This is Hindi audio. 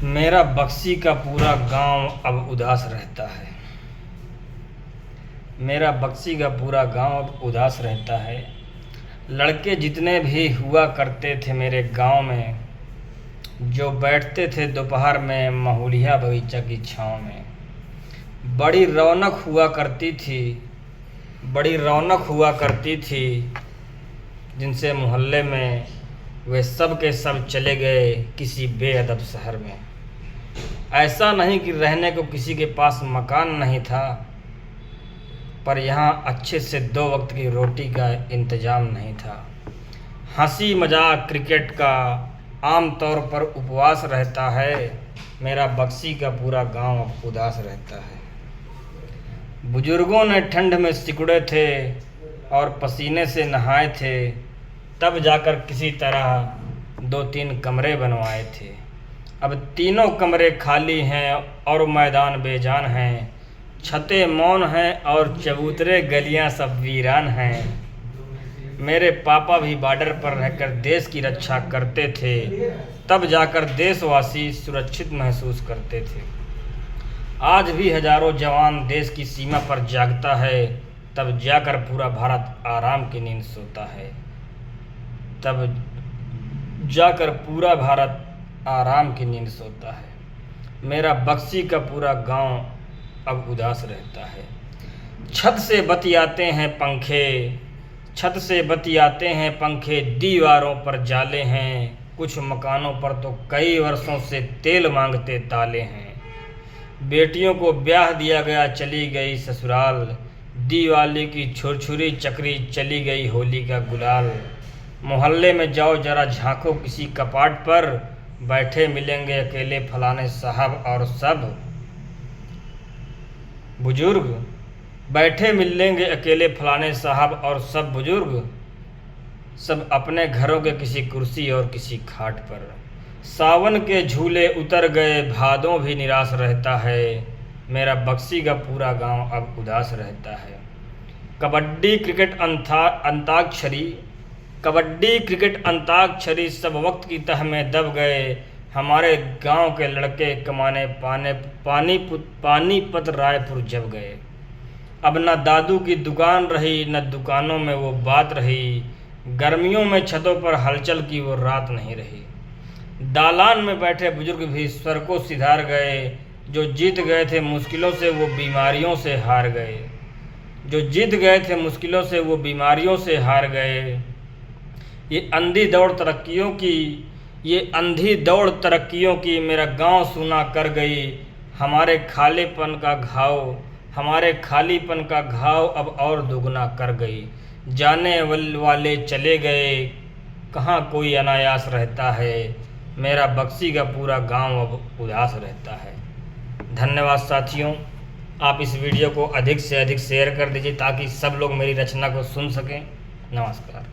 मेरा बक्सी का पूरा गांव अब उदास रहता है। मेरा बक्सी का पूरा गांव अब उदास रहता है। लड़के जितने भी हुआ करते थे मेरे गांव में, जो बैठते थे दोपहर में महुलिया बगीचा की छाँव में, बड़ी रौनक हुआ करती थी, बड़ी रौनक हुआ करती थी। जिनसे मोहल्ले में वे सब के सब चले गए किसी बेअदब शहर में। ऐसा नहीं कि रहने को किसी के पास मकान नहीं था, पर यहाँ अच्छे से 2 वक्त की रोटी का इंतज़ाम नहीं था। हंसी मजाक क्रिकेट का आम तौर पर उपवास रहता है। मेरा बक्सी का पूरा गांव अब उदास रहता है। बुजुर्गों ने ठंड में सिकुड़े थे और पसीने से नहाए थे, तब जाकर किसी तरह 2-3 कमरे बनवाए थे। अब तीनों कमरे खाली हैं और मैदान बेजान हैं। छतें मौन हैं और चबूतरे गलियां सब वीरान हैं। मेरे पापा भी बॉर्डर पर रहकर देश की रक्षा करते थे, तब जाकर देशवासी सुरक्षित महसूस करते थे। आज भी हजारों जवान देश की सीमा पर जागता है, तब जाकर पूरा भारत आराम की नींद सोता है। तब जाकर पूरा भारत आराम की नींद सोता है। मेरा बक्सी का पूरा गांव अब उदास रहता है। छत से बतियाते हैं पंखे, छत से बतियाते हैं पंखे, दीवारों पर जाले हैं। कुछ मकानों पर तो कई वर्षों से तेल मांगते ताले हैं। बेटियों को ब्याह दिया गया, चली गई ससुराल। दिवाली की छुरछुरी चक्री, चली गई होली का गुलाल। मोहल्ले में जाओ जरा झांको किसी कपाट पर, बैठे मिलेंगे अकेले फलाने साहब और सब बुजुर्ग। बैठे मिलेंगे अकेले फलाने साहब और सब बुजुर्ग, सब अपने घरों के किसी कुर्सी और किसी खाट पर। सावन के झूले उतर गए, भादों भी निराश रहता है। मेरा बक्सी का पूरा गांव अब उदास रहता है। कबड्डी क्रिकेट अंताक्षरी, कबड्डी क्रिकेट अंताक्षरी सब वक्त की तह में दब गए। हमारे गांव के लड़के कमाने पानीपत रायपुर जब गए। अब न दादू की दुकान रही, न दुकानों में वो बात रही। गर्मियों में छतों पर हलचल की वो रात नहीं रही। दालान में बैठे बुजुर्ग भी स्वर को सिधार गए। जो जीत गए थे मुश्किलों से वो बीमारियों से हार गए। जो जीत गए थे मुश्किलों से वो बीमारियों से हार गए। ये अंधी दौड़ तरक्कियों की मेरा गांव सूना कर गई। हमारे खालीपन का घाव अब और दुगना कर गई। जाने वाले चले गए, कहाँ कोई अनायास रहता है। मेरा बक्सी का पूरा गांव अब उदास रहता है। धन्यवाद साथियों, आप इस वीडियो को अधिक से अधिक शेयर कर दीजिए ताकि सब लोग मेरी रचना को सुन सकें। नमस्कार।